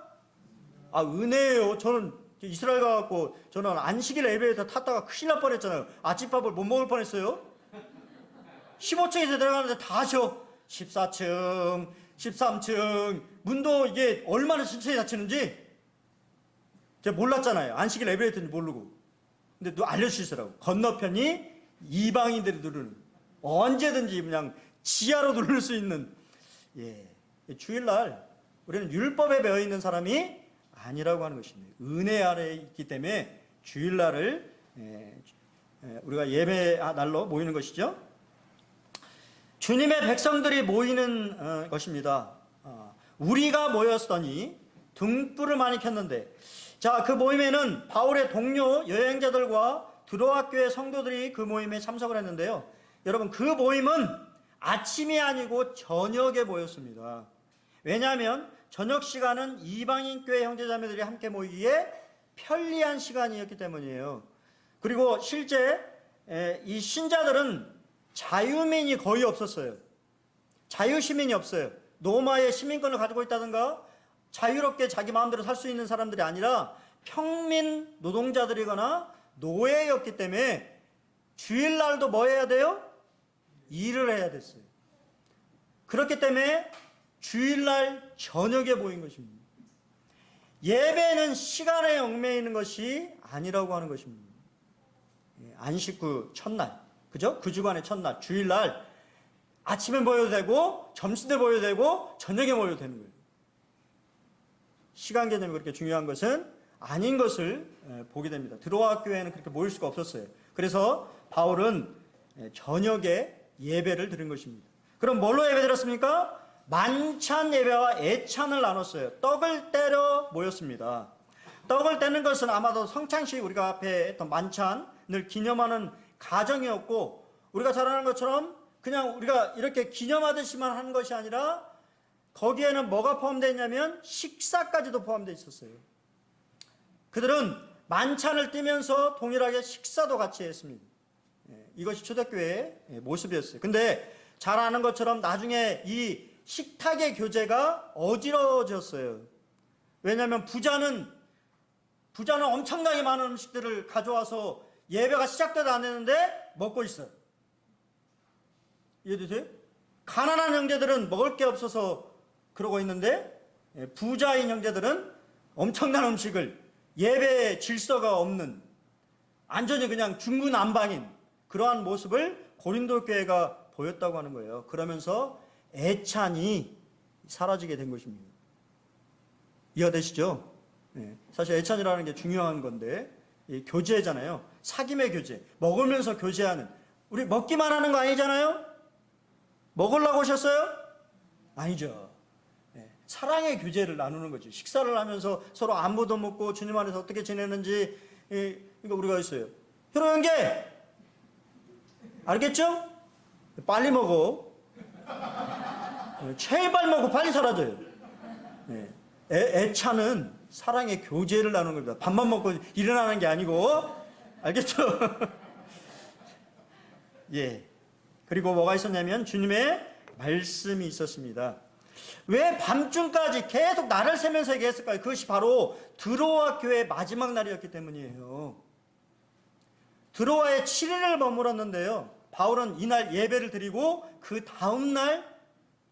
아, 은혜예요. 저는 이스라엘 가갖고 저는 안식일 엘리베이터 탔다가 큰일 날 뻔했잖아요. 아침밥을 못 먹을 뻔했어요. 15층에서 내려가는데 다 쉬어. 14층, 13층. 문도 이게 얼마나 천천히 닫히는지 제가 몰랐잖아요. 안식일 엘리베이터인지 모르고. 근데 또 알려주시더라고. 건너편이 이방인들이 누르는, 언제든지 그냥 지하로 누를 수 있는. 예, 주일날 우리는 율법에 배어 있는 사람이 아니라고 하는 것입니다. 은혜 아래에 있기 때문에 주일날을 우리가 예배 날로 모이는 것이죠. 주님의 백성들이 모이는 것입니다. 우리가 모였더니 등불을 많이 켰는데, 자, 그 모임에는 바울의 동료 여행자들과 드로아 교회 성도들이 그 모임에 참석을 했는데요. 여러분, 그 모임은 아침이 아니고 저녁에 모였습니다. 왜냐하면 저녁 시간은 이방인 교회 형제자매들이 함께 모이기에 편리한 시간이었기 때문이에요. 그리고 실제 이 신자들은 자유민이 거의 없었어요. 자유시민이 없어요. 로마의 시민권을 가지고 있다든가 자유롭게 자기 마음대로 살 수 있는 사람들이 아니라 평민 노동자들이거나 노예였기 때문에 주일날도 뭐 해야 돼요? 일을 해야 됐어요. 그렇기 때문에 주일날 저녁에 모인 것입니다. 예배는 시간에 얽매이는 것이 아니라고 하는 것입니다. 안식 후 첫날, 그죠? 그 주간의 첫날, 주일날 아침에 모여도 되고 점심때 모여도 되고 저녁에 모여도 되는 거예요. 시간 개념이 그렇게 중요한 것은 아닌 것을 보게 됩니다. 드로아 교회는 그렇게 모일 수가 없었어요. 그래서 바울은 저녁에 예배를 드린 것입니다. 그럼 뭘로 예배 드렸습니까? 만찬 예배와 애찬을 나눴어요. 떡을 떼려 모였습니다. 떡을 떼는 것은 아마도 성찬식, 우리가 앞에 했던 만찬을 기념하는 가정이었고, 우리가 잘 아는 것처럼 그냥 우리가 이렇게 기념하듯이만 하는 것이 아니라 거기에는 뭐가 포함되어 있냐면 식사까지도 포함되어 있었어요. 그들은 만찬을 띄면서 동일하게 식사도 같이 했습니다. 이것이 초대교회의 모습이었어요. 근데 잘 아는 것처럼 나중에 이 식탁의 교제가 어지러워졌어요. 왜냐하면 부자는 엄청나게 많은 음식들을 가져와서 예배가 시작돼도 안 했는데 먹고 있어요. 이해되세요? 가난한 형제들은 먹을 게 없어서 그러고 있는데, 부자인 형제들은 엄청난 음식을, 예배의 질서가 없는, 완전히 그냥 중구난방인 그러한 모습을 고린도 교회가 보였다고 하는 거예요. 그러면서 애찬이 사라지게 된 것입니다. 이해되시죠? 사실 애찬이라는 게 중요한 건데, 이 교제잖아요. 사귐의 교제. 먹으면서 교제하는. 우리 먹기만 하는 거 아니잖아요? 먹으려고 오셨어요? 아니죠. 사랑의 교제를 나누는 거죠. 식사를 하면서 서로 안부도 묻고 주님 안에서 어떻게 지내는지, 이거 우리가 있어요. 효로 형제! 알겠죠? 빨리 먹어. 제발 먹고 빨리 사라져요. 애차는 사랑의 교제를 나누는 겁니다. 밥만 먹고 일어나는 게 아니고. 알겠죠? 예. 그리고 뭐가 있었냐면 주님의 말씀이 있었습니다. 왜 밤중까지 계속 날을 새면서 얘기했을까요? 그것이 바로 드로아 교회의 마지막 날이었기 때문이에요. 드로아에 7일을 머물었는데요. 바울은 이날 예배를 드리고 그 다음날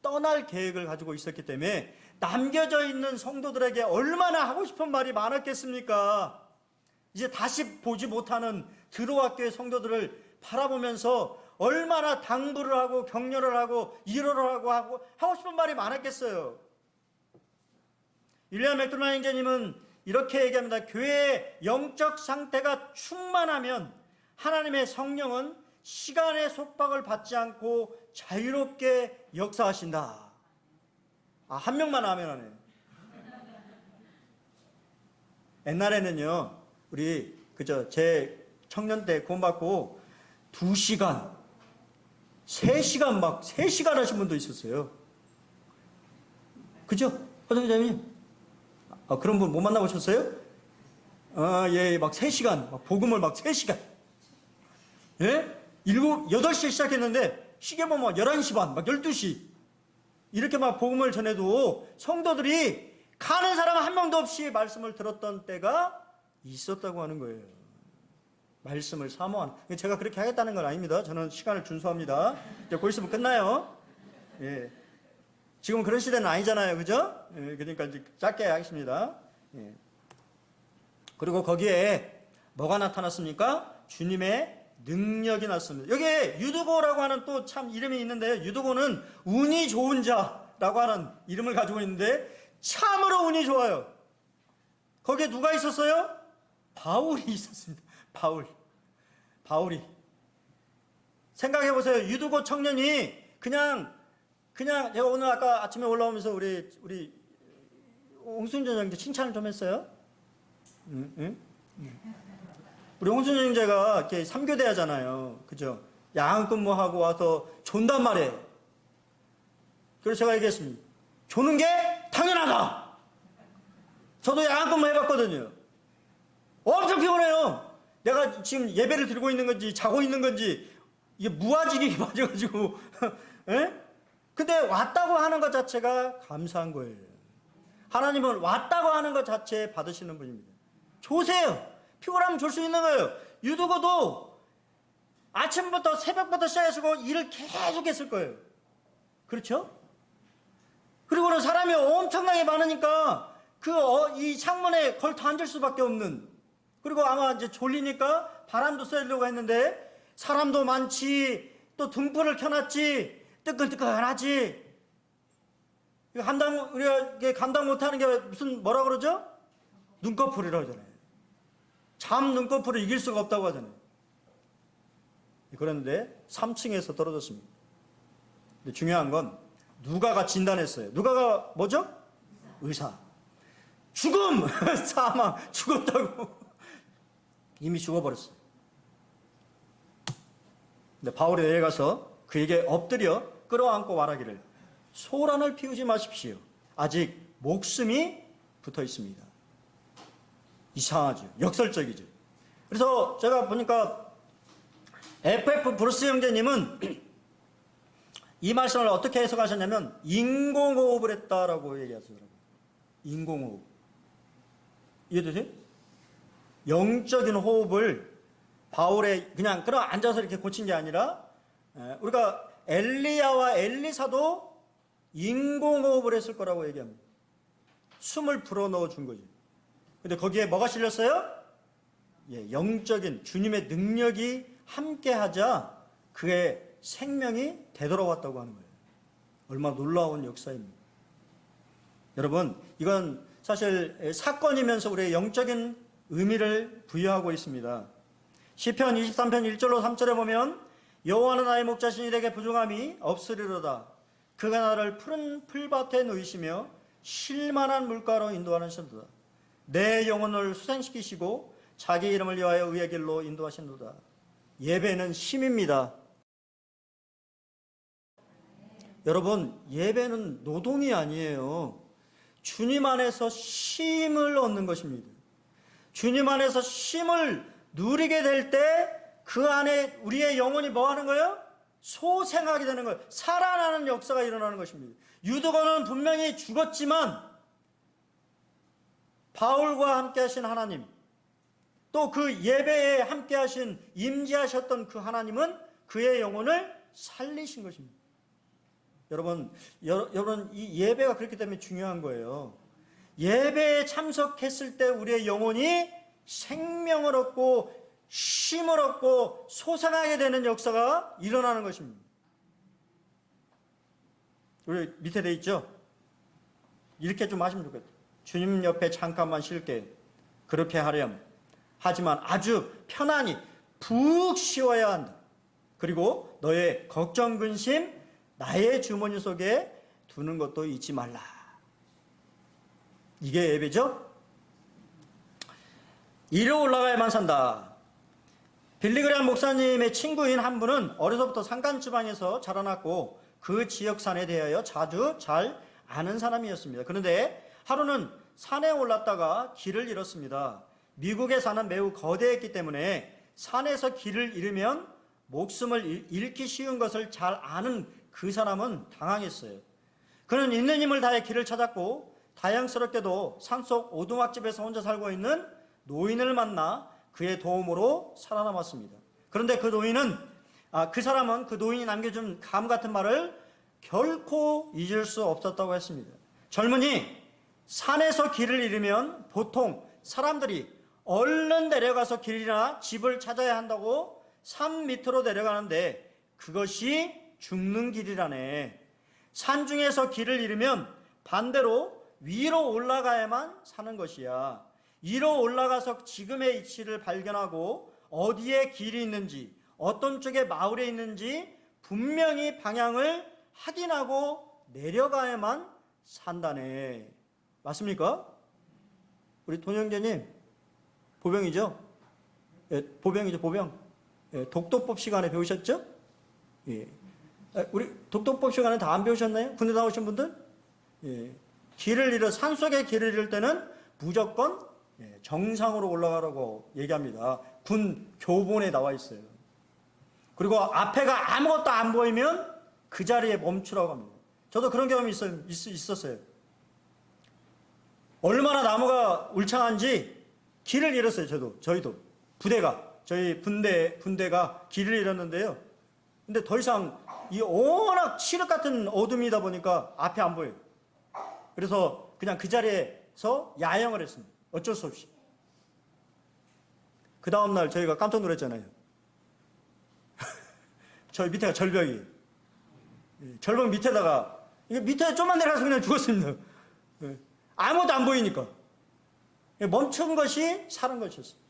떠날 계획을 가지고 있었기 때문에 남겨져 있는 성도들에게 얼마나 하고 싶은 말이 많았겠습니까? 이제 다시 보지 못하는 드로아 교회 성도들을 바라보면서 얼마나 당부를 하고 격려를 하고 위로를 하고 싶은 말이 많았겠어요. 윌리엄 맥도날드 형제님은 이렇게 얘기합니다. 교회의 영적 상태가 충만하면 하나님의 성령은 시간의 속박을 받지 않고 자유롭게 역사하신다. 한 명만 아멘 하네요. 옛날에는요, 우리 제 청년 때 구원받고 2시간 3시간 막 3시간 하신 분도 있었어요. 그죠? 허정자님? 그런 분 못 만나보셨어요? 예, 막 3시간, 막 복음을 막 3시간. 예? 8시에 시작했는데, 시계 보면 11시 반, 막 12시. 이렇게 막 복음을 전해도 성도들이 가는 사람 한 명도 없이 말씀을 들었던 때가 있었다고 하는 거예요. 말씀을 사모하는. 제가 그렇게 하겠다는 건 아닙니다. 저는 시간을 준수합니다. 이제 곧 있으면 끝나요. 예. 지금 그런 시대는 아니잖아요. 그죠? 예. 그러니까 이제 짧게 하겠습니다. 예. 그리고 거기에 뭐가 나타났습니까? 주님의 능력이 났습니다. 여기에 유두고라고 하는 또 참 이름이 있는데요. 유두고는 운이 좋은 자라고 하는 이름을 가지고 있는데 참으로 운이 좋아요. 거기에 누가 있었어요? 바울이 있었습니다. 바울이. 생각해 보세요. 유두고 청년이 그냥 제가 오늘 아까 아침에 올라오면서 우리 홍순전 형제 칭찬을 좀 했어요. 응? 우리 홍순전 형제가 이렇게 3교대 하잖아요. 그죠? 야간 근무하고 와서 존단 말이에요. 그래서 제가 얘기했습니다. 조는 게 당연하다. 저도 야간 근무 해봤거든요. 엄청 피곤해요. 내가 지금 예배를 드리고 있는 건지 자고 있는 건지 이게 무아지게 맞아가지고 근데 왔다고 하는 것 자체가 감사한 거예요. 하나님은 왔다고 하는 것 자체에 받으시는 분입니다. 조세요. 피곤하면 줄 수 있는 거예요. 유두고도 아침부터 새벽부터 시작해서 일을 계속 했을 거예요. 그렇죠? 그리고는 사람이 엄청나게 많으니까 이 창문에 걸터 앉을 수밖에 없는, 그리고 아마 이제 졸리니까 바람도 쐬려고 했는데 사람도 많지, 또 등불을 켜놨지, 뜨끈뜨끈하지. 우리가 감당 못하는 게 무슨 뭐라 그러죠? 눈꺼풀이라고 하잖아요. 잠 눈꺼풀을 이길 수가 없다고 하잖아요. 그런데 3층에서 떨어졌습니다. 근데 중요한 건 누가가 진단했어요. 누가가 뭐죠? 의사. 죽음! 사망, 죽었다고. 이미 죽어버렸어요. 근데 바울이 내려가서 그에게 엎드려 끌어안고 말하기를, 소란을 피우지 마십시오. 아직 목숨이 붙어 있습니다. 이상하죠. 역설적이죠. 그래서 제가 보니까 FF 브루스 형제님은 이 말씀을 어떻게 해석하셨냐면 인공호흡을 했다라고 얘기하시더라고요. 인공호흡. 이해되세요? 영적인 호흡을 바울의 그냥 앉아서 이렇게 고친 게 아니라, 우리가 엘리야와 엘리사도 인공호흡을 했을 거라고 얘기합니다. 숨을 불어넣어 준 거지. 근데 거기에 뭐가 실렸어요? 예, 영적인 주님의 능력이 함께하자 그의 생명이 되돌아왔다고 하는 거예요. 얼마나 놀라운 역사입니다. 여러분, 이건 사실 사건이면서 우리의 영적인 의미를 부여하고 있습니다. 시편 23편 1절로 3절에 보면 여호와는 나의 목자시니 내게 부족함이 없으리로다. 그가 나를 푸른 풀밭에 누이시며 쉴만한 물가로 인도하는 신도다. 내 영혼을 수생시키시고 자기 이름을 위하여 의의 길로 인도하신도다. 예배는 힘입니다. 여러분, 예배는 노동이 아니에요. 주님 안에서 쉼을 얻는 것입니다. 주님 안에서 쉼을 누리게 될 때 그 안에 우리의 영혼이 뭐 하는 거예요? 소생하게 되는 거예요. 살아나는 역사가 일어나는 것입니다. 유두거는 분명히 죽었지만 바울과 함께 하신 하나님, 또 그 예배에 함께 하신 임재하셨던 그 하나님은 그의 영혼을 살리신 것입니다. 여러분, 이 예배가 그렇기 때문에 중요한 거예요. 예배에 참석했을 때 우리의 영혼이 생명을 얻고 쉼을 얻고 소생하게 되는 역사가 일어나는 것입니다. 우리 밑에 돼 있죠? 이렇게 좀 하시면 좋겠다. 주님 옆에 잠깐만 쉴게. 그렇게 하렴. 하지만 아주 편안히 푹 쉬어야 한다. 그리고 너의 걱정 근심 나의 주머니 속에 두는 것도 잊지 말라. 이게 예배죠? 이로 올라가야만 산다. 빌리그레암 목사님의 친구인 한 분은 어려서부터 산간지방에서 자라났고 그 지역 산에 대하여 자주 잘 아는 사람이었습니다. 그런데 하루는 산에 올랐다가 길을 잃었습니다. 미국의 산은 매우 거대했기 때문에 산에서 길을 잃으면 목숨을 잃기 쉬운 것을 잘 아는 그 사람은 당황했어요. 그는 있는 힘을 다해 길을 찾았고 다행스럽게도 산속 오두막집에서 혼자 살고 있는 노인을 만나 그의 도움으로 살아남았습니다. 그런데 그 사람은 그 노인이 남겨준 감 같은 말을 결코 잊을 수 없었다고 했습니다. 젊은이, 산에서 길을 잃으면 보통 사람들이 얼른 내려가서 길이나 집을 찾아야 한다고 산 밑으로 내려가는데 그것이 죽는 길이라네. 산중에서 길을 잃으면 반대로 위로 올라가야만 사는 것이야. 위로 올라가서 지금의 위치를 발견하고 어디에 길이 있는지, 어떤 쪽에 마을에 있는지 분명히 방향을 확인하고 내려가야만 산다네. 맞습니까? 우리 돈영재님 보병이죠? 예, 보병이죠, 보병. 예, 독도법 시간에 배우셨죠? 예. 우리 독도법 시간에 다 안 배우셨나요? 군대 나오신 분들? 예. 산속에 길을 잃을 때는 무조건 정상으로 올라가라고 얘기합니다. 군 교본에 나와 있어요. 그리고 앞에가 아무것도 안 보이면 그 자리에 멈추라고 합니다. 저도 그런 경험이 있었어요. 얼마나 나무가 울창한지 길을 잃었어요. 저희도 저희 분대가 길을 잃었는데요. 근데 더 이상 이 워낙 칠흑 같은 어둠이다 보니까 앞에 안 보여요. 그래서 그냥 그 자리에서 야영을 했습니다. 어쩔 수 없이. 그 다음날 저희가 깜짝 놀랐잖아요. 저희 밑에가 절벽이에요. 절벽 밑에다가, 이게 밑에 좀만 내려가서 그냥 죽었습니다. 아무것도 안 보이니까. 멈춘 것이 사는 것이었어요.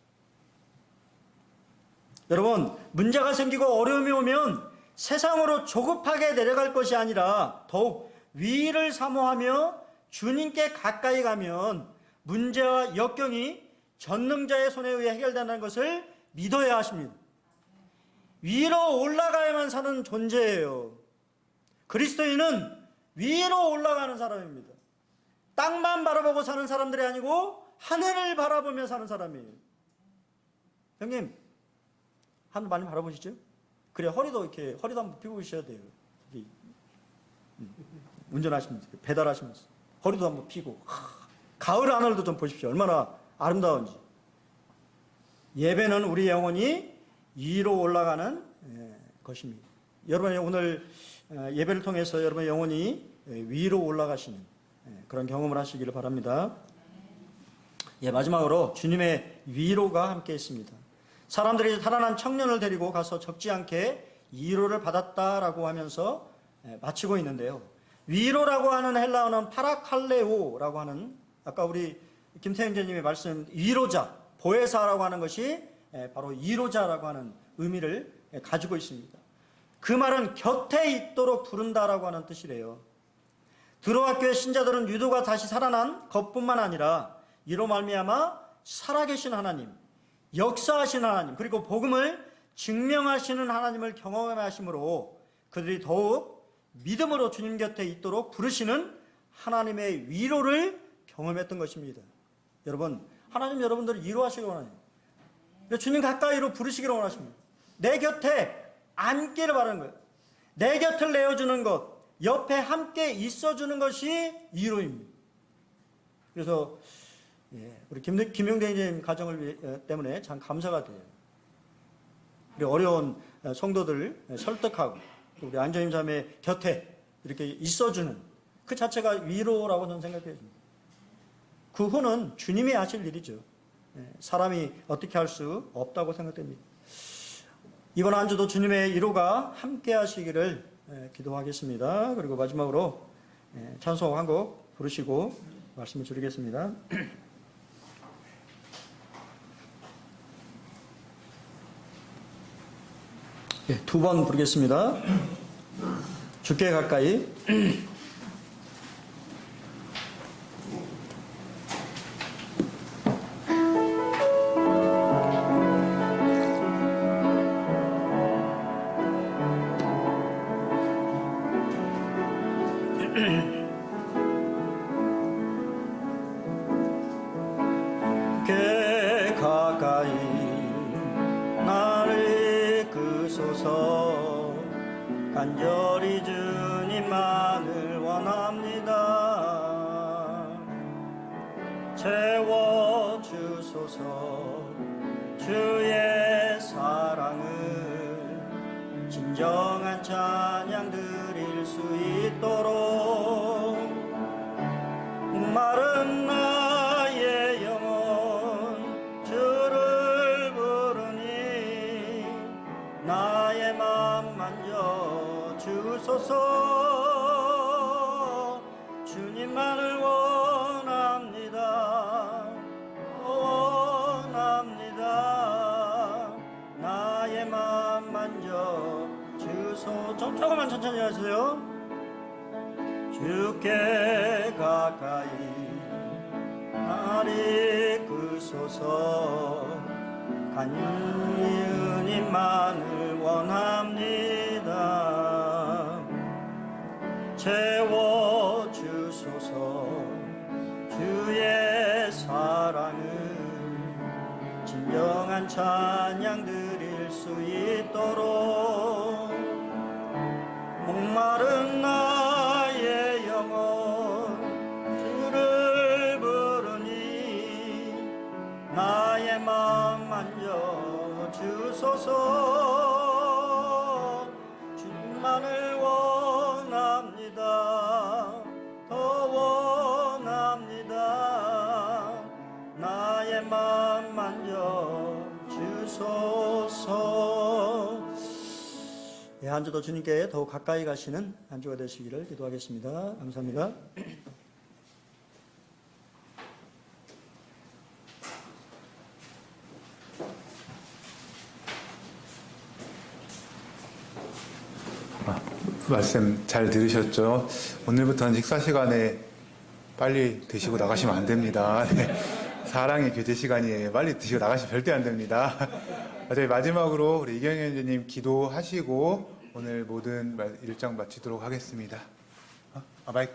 여러분, 문제가 생기고 어려움이 오면 세상으로 조급하게 내려갈 것이 아니라 더욱 위를 사모하며 주님께 가까이 가면 문제와 역경이 전능자의 손에 의해 해결된다는 것을 믿어야 하십니다. 위로 올라가야만 사는 존재예요. 그리스도인은 위로 올라가는 사람입니다. 땅만 바라보고 사는 사람들이 아니고 하늘을 바라보며 사는 사람이에요. 형님, 하늘 많이 바라보시죠? 그래, 허리도 한번 펴고 계셔야 돼요. 운전하시면서, 배달하시면서 허리도 한번 펴고. 가을 하늘도 좀 보십시오. 얼마나 아름다운지. 예배는 우리 영혼이 위로 올라가는 것입니다. 여러분의 오늘 예배를 통해서 여러분의 영혼이 위로 올라가시는 그런 경험을 하시기를 바랍니다. 마지막으로 주님의 위로가 함께 있습니다. 사람들이 살아난 청년을 데리고 가서 적지 않게 위로를 받았다라고 하면서 마치고 있는데요. 위로라고 하는 헬라어는 파라칼레오라고 하는, 아까 우리 김태형제님의 말씀, 위로자, 보혜사라고 하는 것이 바로 위로자라고 하는 의미를 가지고 있습니다. 그 말은 곁에 있도록 부른다라고 하는 뜻이래요. 드로아 교회 신자들은 유도가 다시 살아난 것뿐만 아니라 이로 말미암아 살아계신 하나님, 역사하신 하나님, 그리고 복음을 증명하시는 하나님을 경험하심으로 그들이 더욱 믿음으로 주님 곁에 있도록 부르시는 하나님의 위로를 경험했던 것입니다. 여러분, 하나님 여러분들을 위로하시기 원해요. 주님 가까이로 부르시기를 원하십니다. 내 곁에 앉기를 바라는 거예요. 내 곁을 내어주는 것, 옆에 함께 있어주는 것이 위로입니다. 그래서 우리 김용대님 가정을 때문에 참 감사가 돼요. 우리 어려운 성도들 설득하고 우리 안정임 자매 곁에 이렇게 있어주는 그 자체가 위로라고 저는 생각해요. 그 후는 주님이 하실 일이죠. 사람이 어떻게 할 수 없다고 생각됩니다. 이번 한 주도 주님의 위로가 함께 하시기를 기도하겠습니다. 그리고 마지막으로 찬송 한 곡 부르시고 말씀을 드리겠습니다. 두 번 부르겠습니다. 주께 가까이. 주께 가까이 나를 이끄소서. 간절히 주님만을 원합니다. 채워주소서. 주의 사랑을 진정한 찬양 드릴 수 있도록 목마른 나의 영혼 주를 부르니 나의 맘 만져 주소서. 주님만을 원합니다. 원합니다. 나의 맘 만져 주소서. 조금만 천천히 하세요. 주께 가까이 나를 이끄소서. 간절히 주님만을 원합니다. 채워주소서. 주의 사랑을 진정한 찬양 드릴 수 있도록 목마른 나의 영혼 주를 부르니 나의 맘 만져 주소서. 주님만을 원합니다. 더 원합니다. 나의 맘 만져 주소서. 한 주도 주님께 더욱 가까이 가시는 한 주가 되시기를 기도하겠습니다. 감사합니다. 말씀 잘 들으셨죠? 오늘부터는 식사 시간에 빨리 드시고 나가시면 안 됩니다. 네. 사랑의 교제 시간이에요. 빨리 드시고 나가시면 절대 안 됩니다. 저희 마지막으로 우리 이경현 교수님 기도하시고 오늘 모든 일정 마치도록 하겠습니다. 마이크.